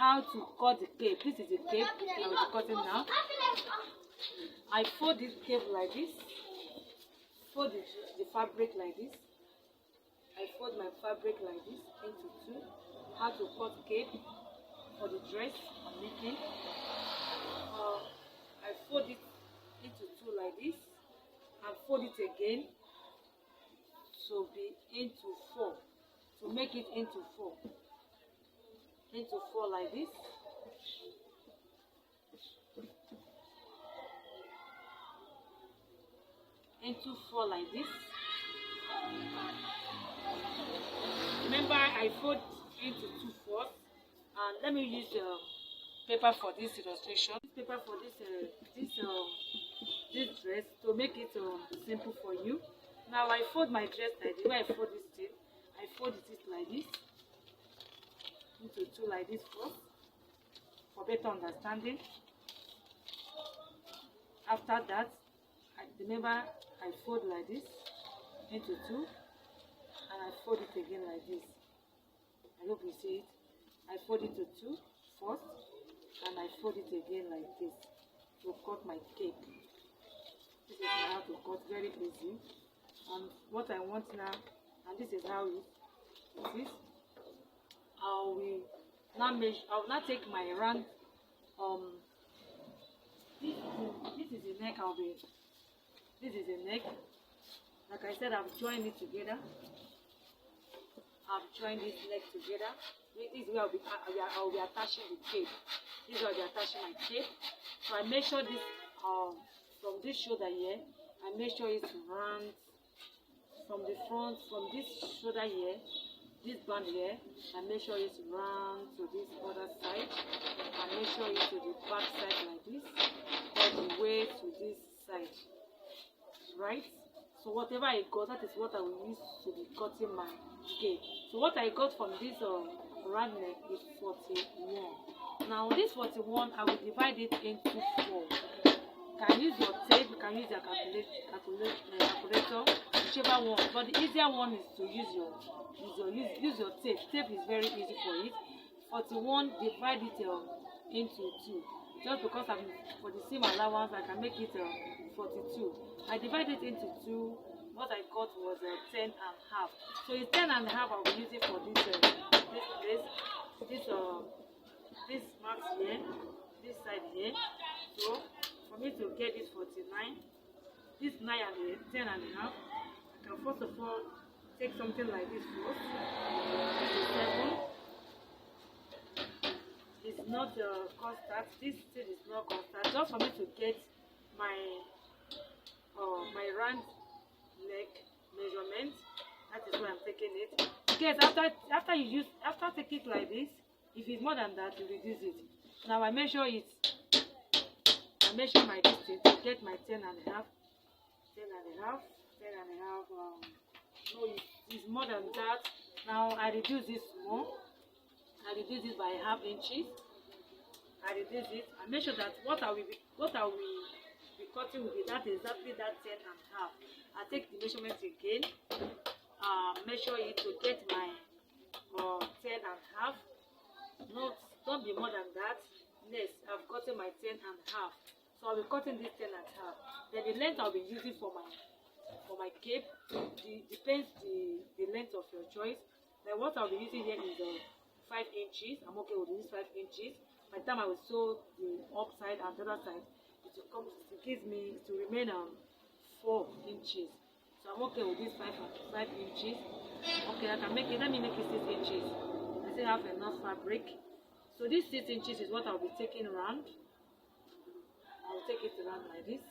how to cut the cape. This is the cape I will be cutting now. I fold this cape like this. Fold the fabric like this. I fold my fabric like this into two. How to cut cape for the dress I'm making. I fold it into two like this and fold it again to be into four, to make it into four like this. Into four like this. Remember, I fold into two fours, and let me use paper for this illustration. This paper for this dress to make it simple for you. Now I fold my dress like this. Where I fold this thing, I fold it like this into two like this first for better understanding. After that, remember I fold like this into two, and I fold it again like this. I hope you see it. I fold it to two first, and I fold it again like this to cut my cape. This is how to cut, very easy. And what I want now, and this is how it is. I will now take my round. This is the neck. This is the neck. Like I said, I've joined it together. I've joined this leg together. This is where I'll be attaching the cape. This is where I'll be attaching my cape. So I make sure this from this shoulder here, I make sure it's round from the front, from this shoulder here, this band here, I make sure it's round to this other side. I make sure it's to the back side like this, all the way to this side. Right? So whatever I got, that is what I will use to be cutting my cape. So what I got from this round neck is 41. Now this 41, I will divide it into 4. You can use your tape, you can use your calculator, whichever one. But the easier one is to use your tape. Tape is very easy for it. 41, divide it into 2. Just because for the same allowance, I can make it 42. I divided it into 2. What I got was 10 and a half. So it's 10 and a half I'll be using for this marks here, this side here. So for me to get this 49, this 9 and 10 and a half, I can first of all take something like this first. This is 7. It's not constant. This thing is not constant. Just for me to get my round neck measurement, that is where I'm taking it. Yes, after taking it like this, if it's more than that, you reduce it. Now I measure it. I measure my distance to get my 10 and a half. 10 and a half. 10 and a half. No, it's more than that. Now I reduce this more. I reduce it by half inches. I reduce it. I make sure that what I will be cutting will be exactly that 10 and a half. I take the measurement again. Measure it to get my 10 and a half. Don't be more than that. Next, I've gotten my 10 and a half. So I'll be cutting this 10 and a half. Then the length I'll be using for my cape depends the length of your choice. Then what I'll be using here is 5 inches. I'm okay with this 5 inches. By the time I will sew the upside and the other side, it will remain 4 inches. So I'm okay with this 5 inches. Okay, I can make it. Let me make it 6 inches. I still have enough fabric. So this 6 inches is what I'll be taking around. I'll take it around like this.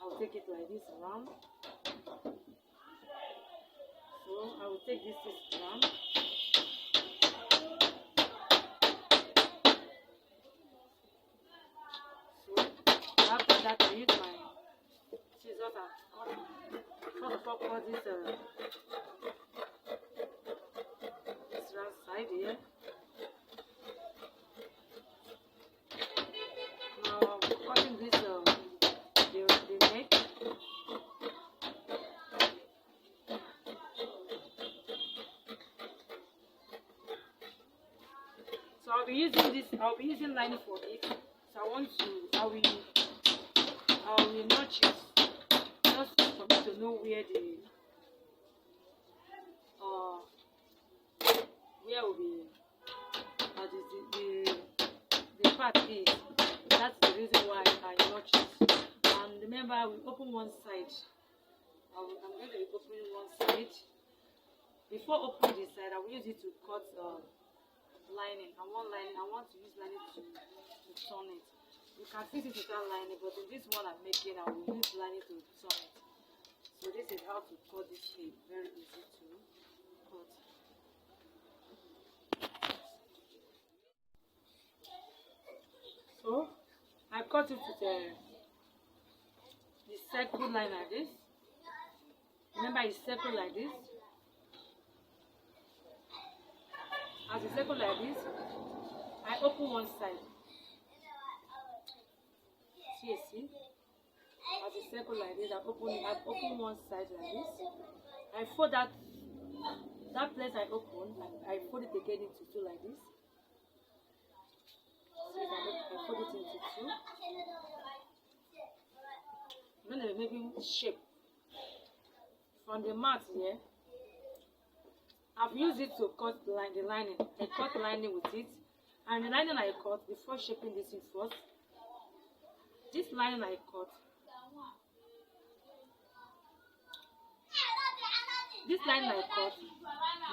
I'll take it like this around. So I will take this 6 around. So after that, I use my scissors and cut this round side here. Now I'm cutting this the neck. So I'll be using this. I'll be using lining for it. So I will notch it just for me to know where uh where will be the part is. That's the reason why I notch it. And remember, we open one side. I'm going to be opening one side. Before opening this side, I will use it to cut lining. I want to use lining to turn it. You can fix it without lining, but in this one I'm making, I will use lining to turn it. So this is how to cut this shape. Very easy to cut. So I cut it with the circle line like this. Remember, it's circle like this. As a circle like this, I open one side. See? As a circle like this, I open one side like this. I fold that place I open, I fold it again into two like this. See, I fold it into two. Then I'm making shape. From the mat here, I've used it to cut the lining. I cut lining with it, and the lining I cut before shaping this in first. This lining I cut. This lining I cut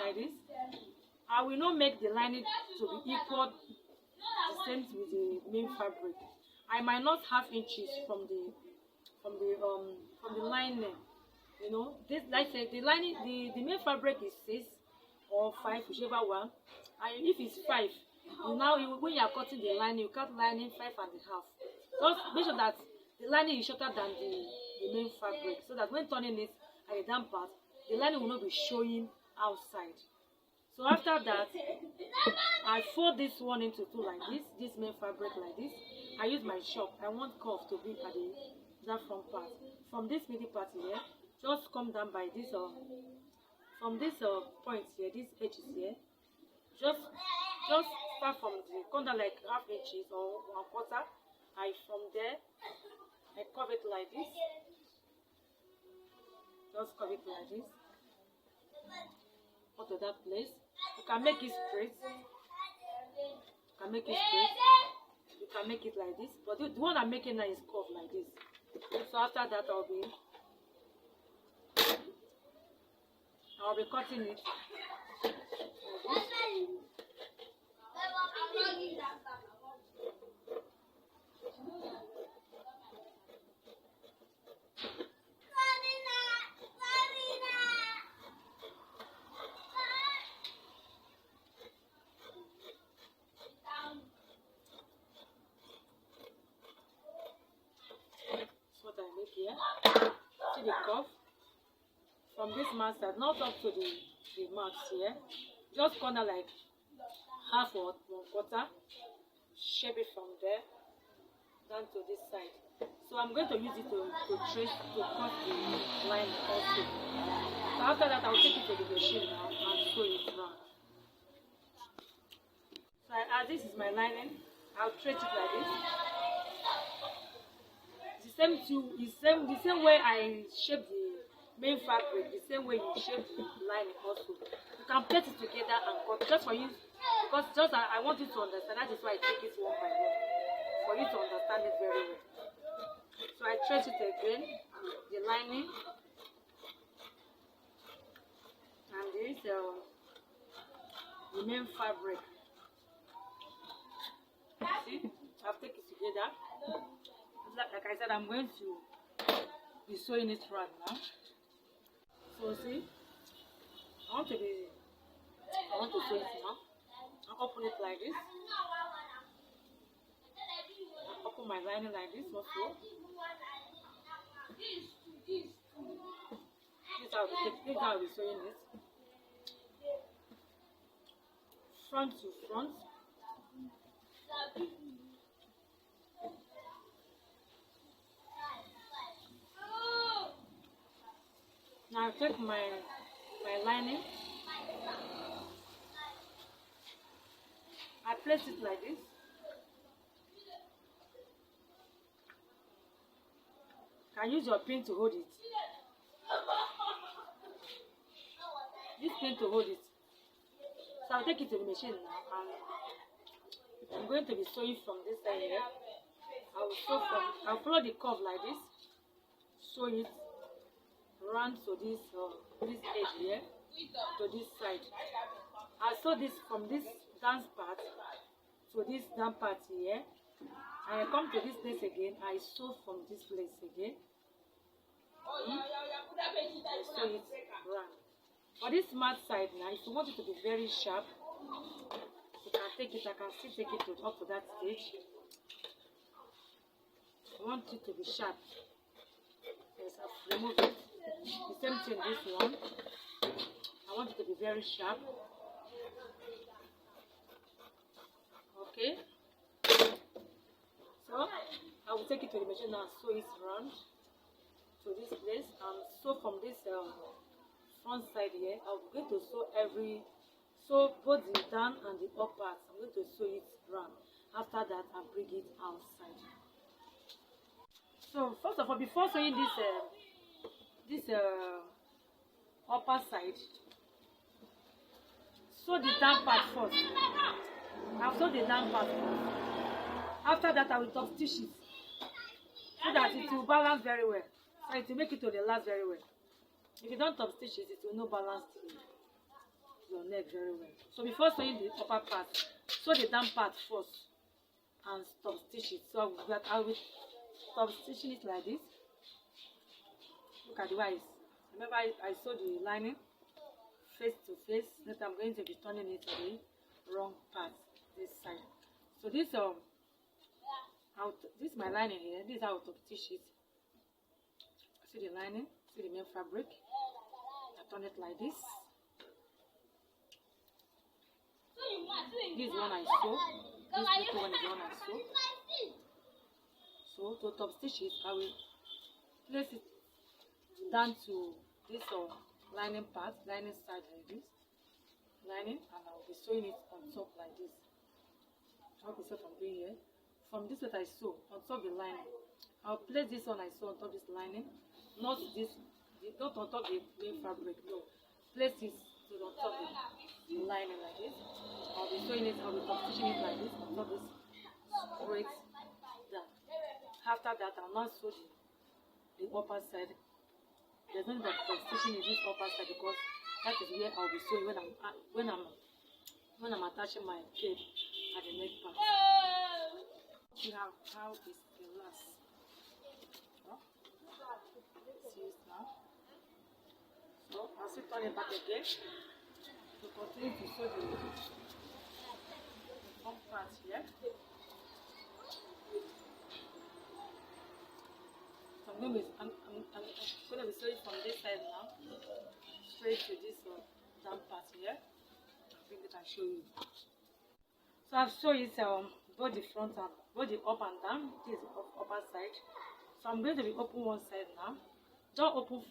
like this. I will not make the lining to be equal the same with the main fabric. I might not have inches from the lining. You know, this, like I said, the lining, the main fabric is 6 or 5, whichever one. And if it's 5, when you are cutting the lining, you cut lining 5 and a half. Just make sure that the lining is shorter than the main fabric, so that when turning it at the down part, the lining will not be showing outside. So after that, I fold this one into two like this main fabric like this. I use my chalk. I want curve to be at that front part. From this middle part here, just come down by this from this point here, this edges here. Just start from the corner like half inches or 1/4. From there, I curve it like this. Just curve it like this. Up to that place. You can make it straight. You can make it straight. You can make it like this. But the one I'm making now is curved like this. So after that, I'll be cutting it. What I make here. See the curve from this mark side, not up to the marks here. Just corner like half or 1/4. Shape it from there down to this side. So I'm going to use it to trace to cut the line also. So after that, I'll take it to the machine now and sew it round. So as this is my lining, I'll trace it like this. The same way I shape the main fabric, the same way you shape the lining also. You can place it together and cut just for you, because just I want you to understand. That is why I take it one by one, for you to understand it very well. So I trace it again, the lining, and this the main fabric. See, I've taken it together. Like I said, I'm going to be sewing it right now. So see, I want to sew it now. I open it like this. I open my lining like this also. This is how I'll be sewing it. Front to front. Now I take my lining. I place it like this. You can use your pin to hold it. This pin to hold it. So I'll take it to the machine now. I'm going to be sewing from this side here. I'll follow the curve like this. Sew it round to this edge here to this side. I'll sew this from this down part to this down part here. And I come to this place again. I sew from this place again. I sew it round. For this mat side now, if you want it to be very sharp, you can take it. I can still take it up to that stage. I want it to be sharp. Yes, I've removed it. The same thing this one. I want it to be very sharp. Okay. So I will take it to the machine now and sew it round to this place. And sew from this front side here. I'm going to sew both the down and the up parts. I'm going to sew it round. After that, I'll bring it outside. So first of all, before sewing this upper side, sew the down part first. I'll sew the down part first. After that, I will top stitch it so that it will balance very well. So it will make it to the last very well. If you don't top stitch it, it will not balance your neck very well. So before sewing the upper part, sew the down part first and top stitch it. So that I will stop stitching it like this. Look at the way. Remember, I sewed the lining face to face. That I'm going to be turning it to the wrong part this side. So this this is my lining here. This is how to stitch it. See the lining. See the main fabric. I turn it like this. This one I sew. This little one is the one I sew. So to top stitch it, I will place it down to this lining part, lining side like this, lining, and I will be sewing it on top like this. How to sew from doing here? From this that I sew on top the lining, I'll place this one I sew on top this lining, not on top the main fabric. No, place this on top the lining like this. I'll be sewing it. I'll be top stitching it like this on top this straight down. After that, I'll now sew the upper side. There's no need of stitching in this upper side because that is where I'll be sewing when I'm attaching my cape at the neck part. See how is the last. See it now. So I'll still turn it back again to continue to sew the front part here. I'm going to be sewing from this side now, straight to this down part here. I think that I show you. So I've shown you both the front and both the up and down. This is the upper side. So I'm going to be open one side now. Don't open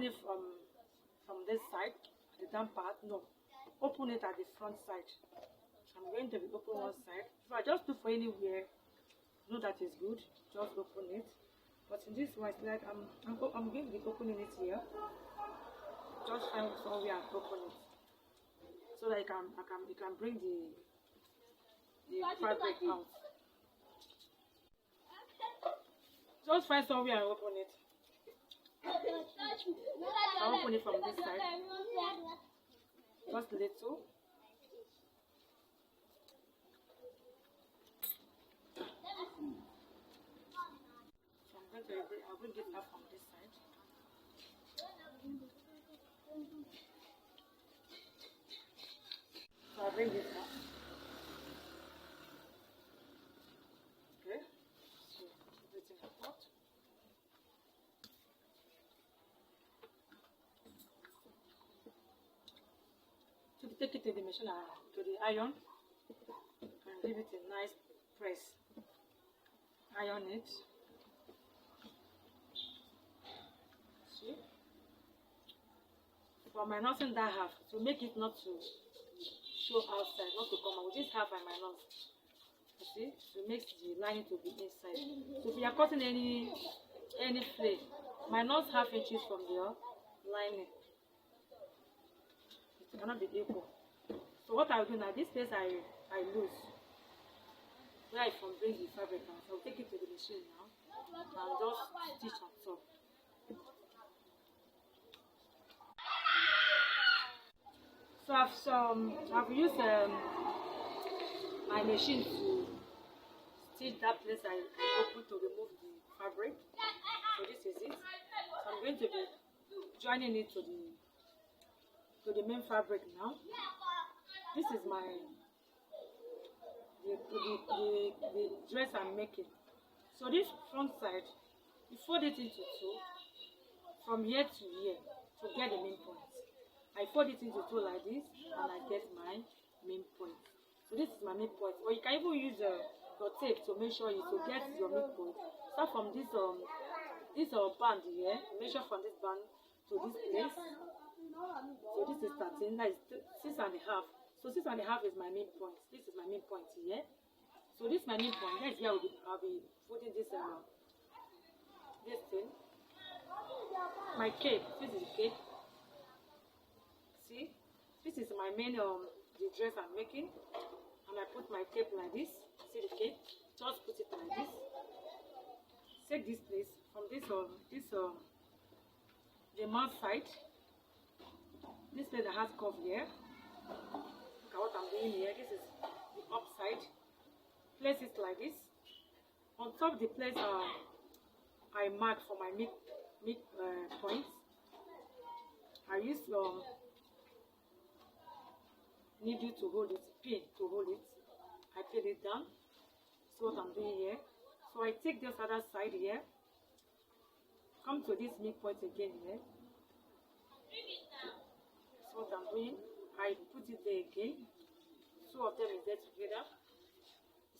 it from this side, the down part. No, open it at the front side. I'm going to be open one side. So I just look for anywhere. Know that is good. Just open it. But in this one, like I'm going to be opening it here. Just find somewhere and open it, so that you can bring the fabric out. Just find somewhere and open it. I'll open it from this side. Just little. I'll bring it up from this side. So I'll bring it up. Okay. So everything apart. To take it to the machine, to the iron, and give it a nice press. Iron it. For my nothing that half to make it not too show outside, not to come out. With this half I minus. You see, to make the lining to be inside. So if you are cutting any flare, minus half inches from your lining. It cannot be equal. So what I will do now, this place I lose, where I from bring the fabric out, I will take it to the machine now and just stitch on top. So I've used my machine to stitch that place I opened to remove the fabric. So this is it. So I'm going to be joining it to the main fabric now. This is the dress I'm making. So this front side, you fold it into two from here to here to get the main point. I fold it into two like this and I get my main point. So this is my main point. Or you can even use your tape to make sure you to get your main point. Start from this band here. Measure from this band to this place. So this is 13. That is 6.5. So 6.5 is my main point. This is my main point here. So this is my main point. Next here I'll be putting this thing. My cape. This is the cape. See, this is my main the dress I'm making, and I put my cape like this. See the cape? Just put it like this. Take this place from the mouth side. This place that has curve here. Look at what I'm doing here. This is the up side. Place it like this. On top the place I mark for my mid points. I use needle to hold it, pin to hold it. I pin it down. See what I'm doing here. So I take this other side here, come to this midpoint again here. See what I'm doing. I put it there again. Two of them is there together.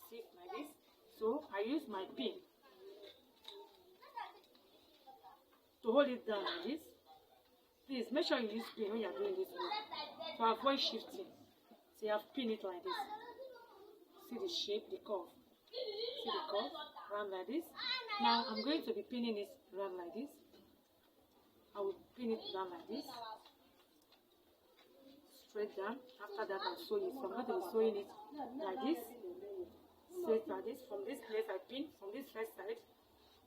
See like this. So I use my pin to hold it down like this. Please make sure you use pin when you are doing this work to avoid shifting. So you have to pin it like this. See the shape, the curve. See the curve, round like this. Now I'm going to be pinning it round like this. I will pin it down like this. Straight down. After that I'll sew it. So I'm going to be sewing it like this. Straight like this. From this place I pin, from this first side.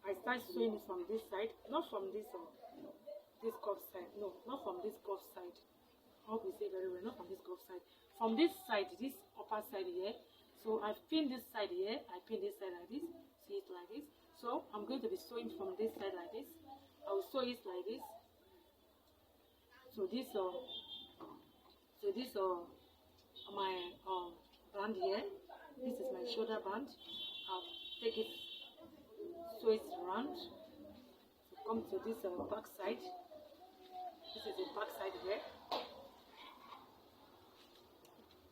I start sewing it from this side. Not from this curve side. No, not from this curve side. I hope you see very well. Not from this curve side. From this side, this upper side here. So I pin this side here. I pin this side like this. See it like this. So I'm going to be sewing from this side like this. I will sew it like this. So this my band here. This is my shoulder band. I'll take it, sew it round. So come to this back side. This is the back side here.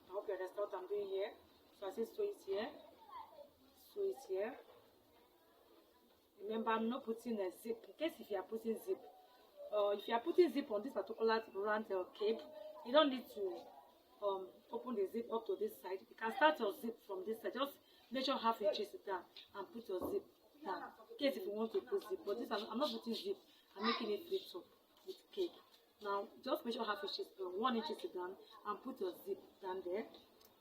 I hope you understand what I'm doing here. So I say sew it here. Sew it here. Remember, I'm not putting a zip. In case if you are putting zip, if you are putting zip on this particular round cape, you don't need to open the zip up to this side. You can start your zip from this side. Just measure half inches down and put your zip down. In case if you want to put zip, but this I'm not putting zip. I'm making it fit up with cape. Now just measure half inches, 1 inch down, and put your zip down there.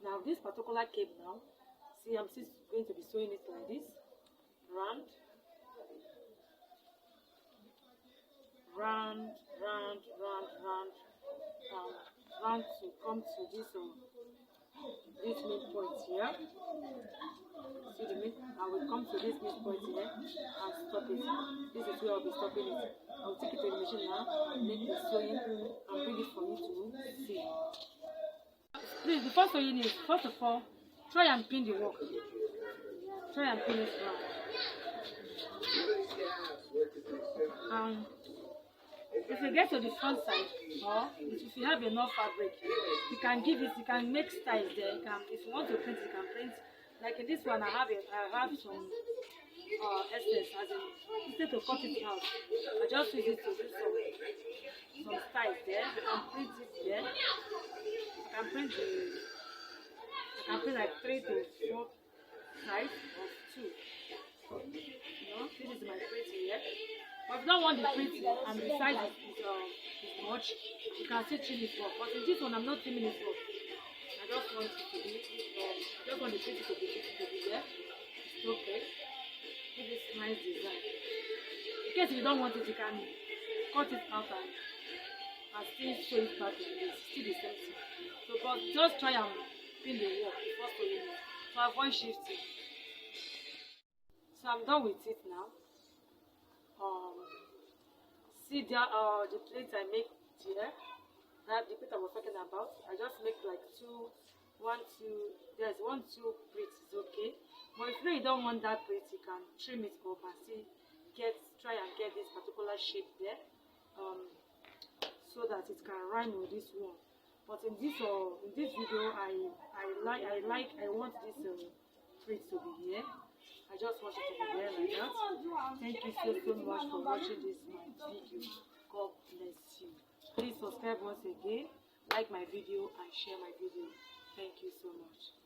Now this particular cape now, see I'm still going to be sewing it like this, round, round, round, round, round, round to come to this midpoint here. See the mid? I will come to this midpoint here and stop it. This is where I'll be stopping it. I'll take it to the machine now, make the sewing, and bring it for you to see. Please, before sewing it, first of all, try and pin the work. Try and pin it round. If you get to the front side, or if you have enough fabric, you can give it. You can make styles there. You can, if you want to print, you can print. Like in this one, I have some essence. As in, instead of cut it out, I just use it to do some styles there. I can print it there. I can print and put like 3 to 4 sides of 2. You know, this is my pretty here. But if you don't want the pretty and the size is much, you can still trim it up. But in this one, I'm not trimming it up. I just want it to be, I just want the pretty to be there. It's okay. Give this nice design. In case you don't want it, you can cut it out and still sew it back like this. Still the same thing. So, but just try and pin the work before sewing it. So avoid shifting. So I'm done with it now. See there, the plate I make here. That the plate I was talking about. I just make like 2, 1, 2. There's 1, 2 plates is okay. But if you don't want that plate, you can trim it up and see, try and get this particular shape there, so that it can rhyme with this one. But in this video, I want this plate to be here. I just want it to be there like that. Thank you so much for watching this my video. God bless you. Please subscribe once again, like my video and share my video. Thank you so much.